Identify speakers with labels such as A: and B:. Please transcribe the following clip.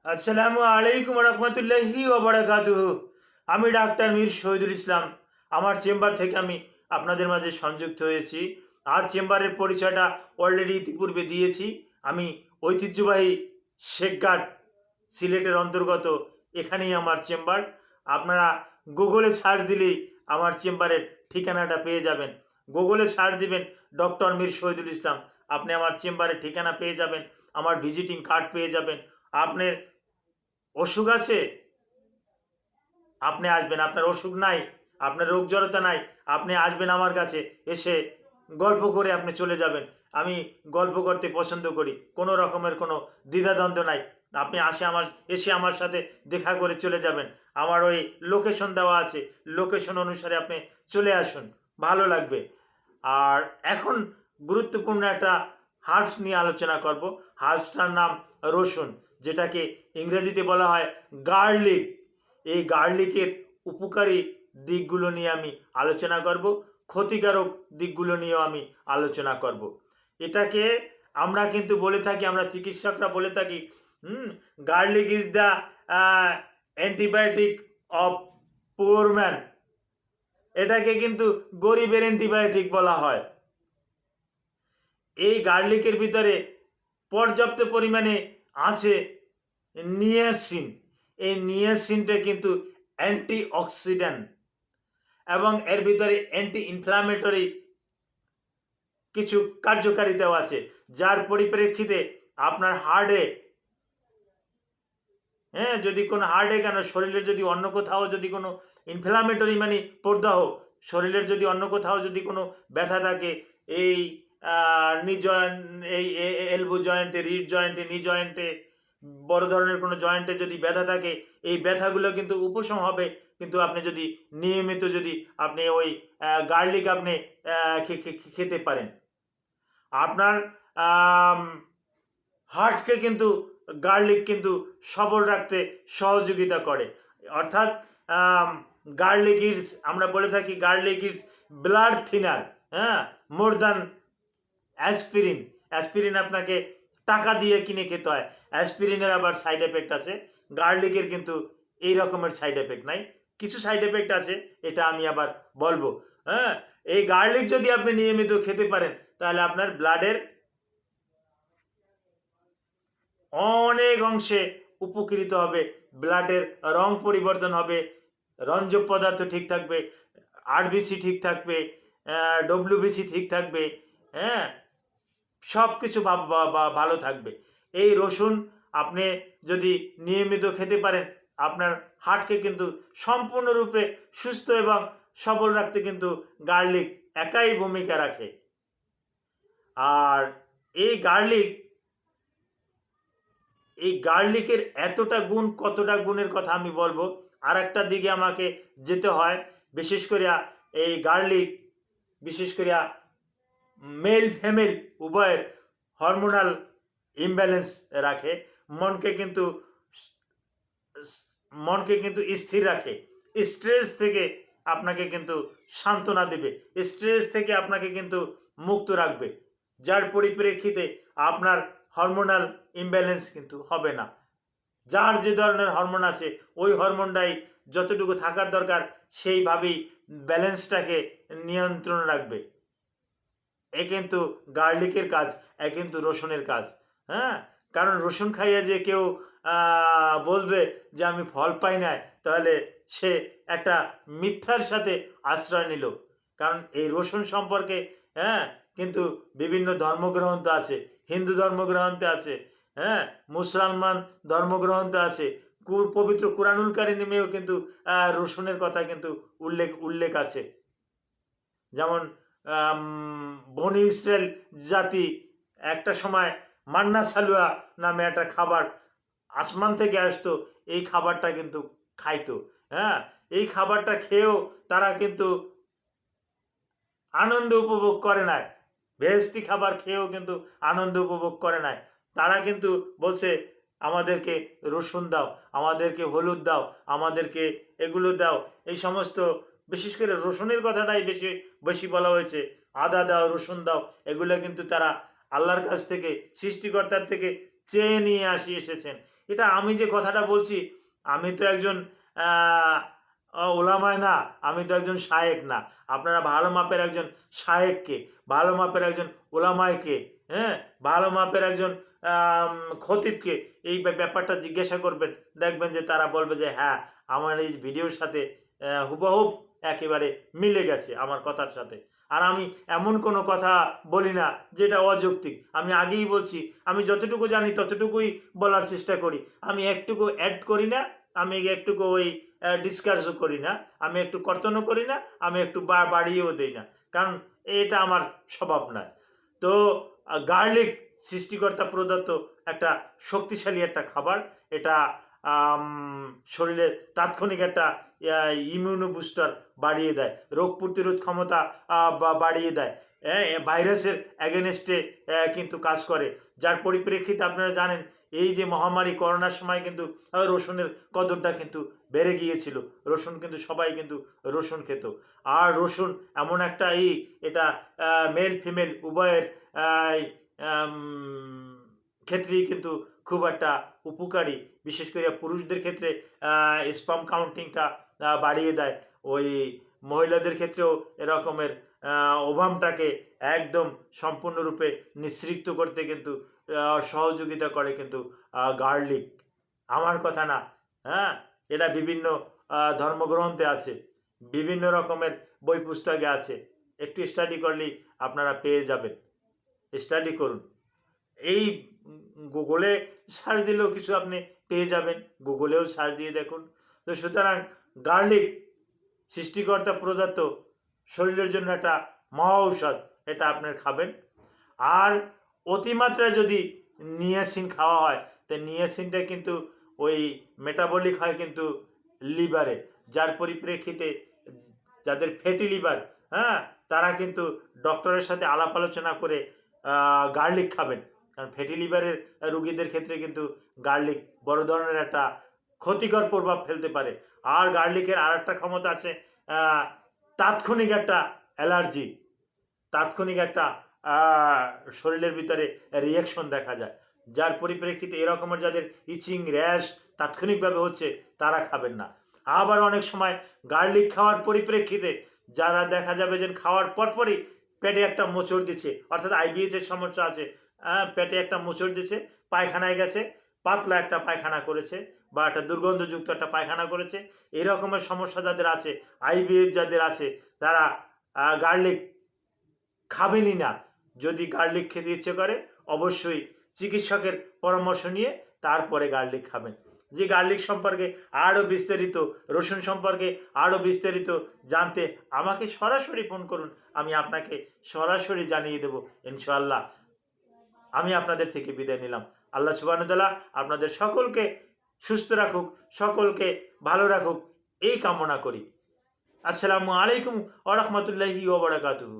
A: আসসালামু আলাইকুম রহমতুল্লাহি ওবারাকাতুহু। আমি ডাক্তার মীর শহীদুল ইসলাম। আমার চেম্বার থেকে আমি আপনাদের মাঝে সংযুক্ত হয়েছি। আর চেম্বারের পরিচয়টা অলরেডি ইতিপূর্বে দিয়েছি। আমি ঐতিহ্যবাহী শেখঘাট, সিলেটের অন্তর্গত। এখানেই আমার চেম্বার। আপনারা গুগলে সার্চ দিলেই আমার চেম্বারের ঠিকানাটা পেয়ে যাবেন। গুগলে সার্চ দিবেন ডক্টর মীর শহীদুল ইসলাম, আপনি আমার চেম্বারের ঠিকানা পেয়ে যাবেন, আমার ভিজিটিং কার্ড পেয়ে যাবেন। আপনার অসুখ আছে, আপনি আসবেন। আপনার অসুখ নাই, আপনার রোগ জড়তা নাই, আপনি আসবেন আমার কাছে। এসে গল্প করে আপনি চলে যাবেন। আমি গল্প করতে পছন্দ করি, কোনো রকমের কোনো দ্বিধাদ্বন্দ্ব নাই। আপনি এসে আমার সাথে দেখা করে চলে যাবেন। আমার ওই লোকেশন দেওয়া আছে, লোকেশন অনুসারে আপনি চলে আসুন, ভালো লাগবে। আর এখন গুরুত্বপূর্ণ একটা হার্বস নিয়ে আলোচনা করব। হার্বসটার নাম রসুন, যেটাকে ইংরেজিতে বলা হয় গার্লিক। এই গার্লিকের উপকারী দিকগুলো নিয়ে আমি আলোচনা করব, ক্ষতিকারক দিকগুলো নিয়েও আমি আলোচনা করব। এটাকে আমরা কিন্তু বলে থাকি, আমরা চিকিৎসকরা বলে থাকি, garlic is the antibiotic of poor man. এটাকে কিন্তু গরিবের অ্যান্টিবায়োটিক বলা হয়। এই গার্লিকের ভিতরে পর্যাপ্ত পরিমাণে আছে নিয়াসিন। এই নিয়াসিনটা কিন্তু অ্যান্টিঅক্সিডেন্ট এবং এর ভিতরে অ্যান্টি ইনফ্লামেটরি কিছু কার্যকারিতাও আছে, যার পরিপ্রেক্ষিতে আপনার হার্টে, যদি কোনো হার্টে কেন, শরীরের যদি অন্য কোথাও যদি কোনো ইনফ্লামেটরি মানে প্রদাহ, শরীরের যদি অন্য কোথাও যদি কোনো ব্যথা থাকে, এই নি জয়েন্ট, এই এলবো জয়েন্টে, রিড জয়েন্টে, নি জয়েন্টে, বড় ধরনের কোনো জয়েন্টে যদি ব্যথা থাকে, এই ব্যথাগুলো কিন্তু উপশম হবে। কিন্তু আপনি যদি নিয়মিত যদি আপনি ওই গার্লিক আপনি খেতে পারেন, আপনার হার্টকে কিন্তু গার্লিক কিন্তু সবল রাখতে সহযোগিতা করে। অর্থাৎ গার্লিক ইজ, আমরা বলে থাকি garlic is blood thinner, more than aspirin. Aspirin আপনাকে টাকা দিয়ে কিনে খেতে হয়, অ্যাসপিরিনের আবার সাইড এফেক্ট আছে। গার্লিকের কিন্তু এই রকমের সাইড এফেক্ট নাই, কিছু সাইড এফেক্ট আছে, এটা আমি আবার বলবো। এই গার্লিক যদি আপনি নিয়মিত খেতে পারেন, তাহলে আপনার ব্লাডের অনেক অংশে উপকৃত হবে। ব্লাডের রং পরিবর্তন হবে, রঞ্জক পদার্থ ঠিক থাকবে, আরবিসি ঠিক থাকবে, ডব্লিউবিসি ঠিক থাকবে, হ্যাঁ, সব কিছু ভালো থাকবে। এই রসুন আপনি যদি নিয়মিত খেতে পারেন, আপনার হার্টকে কিন্তু সম্পূর্ণরূপে সুস্থ এবং সবল রাখতে কিন্তু গার্লিক একাই ভূমিকা রাখে। আর এই গার্লিকের এতটা গুণ, কতটা গুণের কথা আমি বলবো। আর একটা দিকে আমাকে যেতে হয়, বিশেষ করে এই গার্লিক, বিশেষ করে মেল ফিমেল উভয়ের হরমোনাল ইমব্যালেন্স রাখে, মনকে কিন্তু স্থির রাখে, স্ট্রেস থেকে আপনাকে কিন্তু সান্ত্বনা দেবে, স্ট্রেস থেকে আপনাকে কিন্তু মুক্ত রাখবে, যার পরিপ্রেক্ষিতে আপনার হরমোনাল ইমব্যালেন্স কিন্তু হবে না। যার যে ধরনের হরমোন আছে, ওই হরমোনটাই যতটুকু থাকার দরকার সেইভাবেই ব্যালেন্সটাকে নিয়ন্ত্রণ রাখবে। এ কিন্তু গার্লিকের কাজ, এ কিন্তু রসুনের কাজ। কারণ রসুন খাইয়ে যে কেউ বলবে যে আমি ফল পাই না, তাহলে সে একটা মিথ্যার সাথে আশ্রয় নিল। কারণ এই রসুন সম্পর্কে কিন্তু বিভিন্ন ধর্মগ্রন্থ আছে, হিন্দু ধর্মগ্রন্থে আছে, মুসলমান ধর্মগ্রন্থ আছে, পবিত্র কুরআনুল কারীমেও কিন্তু রসুনের কথা কিন্তু উল্লেখ আছে। যেমন বনি ইসরায়েল জাতি একটা সময় মান্না সালুয়া নামে একটা খাবার আসমান থেকে আসতো, এই খাবারটা কিন্তু খাইতো। এই খাবারটা খেয়েও তারা কিন্তু আনন্দ উপভোগ করে নাই, বেহেশতি খাবার খেয়েও কিন্তু আনন্দ উপভোগ করে নাই। তারা কিন্তু বলছে আমাদেরকে রসুন দাও, আমাদেরকে হলুদ দাও, আমাদেরকে এগুলো দাও, এই সমস্ত, বিশেষ করে রসুনের কথাটাই বেশি বেশি বলা হয়েছে। আদা দাও, রসুন দাও, এগুলো কিন্তু তারা আল্লাহর কাছ থেকে, সৃষ্টিকর্তার থেকে চেয়ে নিয়ে এসেছেন। এটা আমি যে কথাটা বলছি, আমি তো একজন ওলামায় না, আমি তো একজন শায়েক না। আপনারা ভালো মাপের একজন শায়েককে, ভালো মাপের একজন ওলামায়কে, হ্যাঁ, ভালো মাপের একজন খতিবকে এই ব্যাপারটা জিজ্ঞাসা করবেন, দেখবেন যে তারা বলবে যে হ্যাঁ, আমার এই ভিডিওর সাথে হুবহুব একেবারে মিলে গেছে আমার কথার সাথে। আর আমি এমন কোনো কথা বলি না যেটা অযৌক্তিক। আমি আগেই বলছি, আমি যতটুকু জানি ততটুকুই বলার চেষ্টা করি। আমি একটুকু অ্যাড করি না, আমি একটুকু ওই ডিসকাসও করি না, আমি একটু কর্তনও করি না, আমি একটু বাড়িয়েও দেই না, কারণ এটা আমার স্বভাব নয়। তো গার্লিক সৃষ্টিকর্তা প্রদত্ত একটা শক্তিশালী একটা খাবার। এটা শরীরে তাৎক্ষণিক একটা ইমিউনো বুস্টার বাড়িয়ে দেয়, রোগ প্রতিরোধ ক্ষমতা বাড়িয়ে দেয়, ভাইরাসের অ্যাগেনস্টে কিন্তু কাজ করে। যার পরিপ্রেক্ষিতে আপনারা জানেন, এই যে মহামারী করোনার সময় কিন্তু রসুনের কদরটা কিন্তু বেড়ে গিয়েছিল। রসুন কিন্তু সবাই কিন্তু রসুন খেত। আর রসুন এমন একটা এটা মেল ফিমেল উভয়ের ক্ষেত্রেই কিন্তু খুব একটা উপকারী। বিশেষ করে পুরুষদের ক্ষেত্রে স্পাম কাউন্টিংটা বাড়িয়ে দেয়। ওই মহিলাদের ক্ষেত্রেও এরকমের ওভামটাকে একদম সম্পূর্ণরূপে নিঃসৃত করতে কিন্তু সহযোগিতা করে কিন্তু গার্লিক। আমার কথা না, হ্যাঁ, এটা বিভিন্ন ধর্মগ্রন্থে আছে, বিভিন্ন রকমের বই পুস্তকে আছে। একটু স্টাডি করলেই আপনারা পেয়ে যাবেন। স্টাডি করুন। এই গুগলে সার্চ দিলেও কিছু আপনি পেয়ে যাবেন, গুগলেও সার্চ দিয়ে দেখুন। তো সুতরাং গার্লিক সৃষ্টিকর্তা প্রদত্ত শরীরের জন্য একটা মহা ঔষধ, এটা আপনার খাবেন। আর অতিমাত্রায় যদি নিয়াসিন খাওয়া হয়, তো নিয়াসিনটা কিন্তু ওই মেটাবলিক হয় কিন্তু লিভারে, যার পরিপ্রেক্ষিতে যাদের ফ্যাটি লিভার, হ্যাঁ, তারা কিন্তু ডক্টরের সাথে আলাপ আলোচনা করে গার্লিক খাবেন। কারণ ফ্যাটি লিভারের রুগীদের ক্ষেত্রে কিন্তু গার্লিক বড় ধরনের একটা ক্ষতিকর প্রভাব ফেলতে পারে। আর গার্লিকের আর একটা ক্ষমতা আছে, তাৎক্ষণিক একটা অ্যালার্জি, তাৎক্ষণিক একটা শরীরের ভিতরে রিয়াকশন দেখা যায়, যার পরিপ্রেক্ষিতে এরকমের যাদের ইচিং র্যাশ তাৎক্ষণিকভাবে হচ্ছে তারা খাবেন না। আবার অনেক সময় গার্লিক খাওয়ার পরিপ্রেক্ষিতে যারা দেখা যাবে যে খাওয়ার পরপরই পেটে একটা মোচড় দিচ্ছে, অর্থাৎ আইবিএসের সমস্যা আছে, পেটে একটা মোচড় দিচ্ছে, পায়খানায় গেছে, পাতলা একটা পায়খানা করেছে বা একটা দুর্গন্ধযুক্ত একটা পায়খানা করেছে, এরকমের সমস্যা যাদের আছে, আইবিএস যাদের আছে, তারা গার্লিক খাবেনই না। যদি গার্লিক খেতে ইচ্ছে করে অবশ্যই চিকিৎসকের পরামর্শ নিয়ে তারপরে গার্লিক খাবেন। যে গার্লিক সম্পর্কে আরও বিস্তারিত, রসুন সম্পর্কে আরও বিস্তারিত জানতে আমাকে সরাসরি ফোন করুন, আমি আপনাকে সরাসরি জানিয়ে দেব ইনশাআল্লাহ। আমি আপনাদের থেকে বিদায় নিলাম। আল্লাহ সুবহানাহু ওয়া তাআলা আপনাদের সকলকে সুস্থ রাখুক, সকলকে ভালো রাখুক, এই কামনা করি। আসসালামু আলাইকুম ওয়া রাহমাতুল্লাহি ওয়া বারাকাতুহু।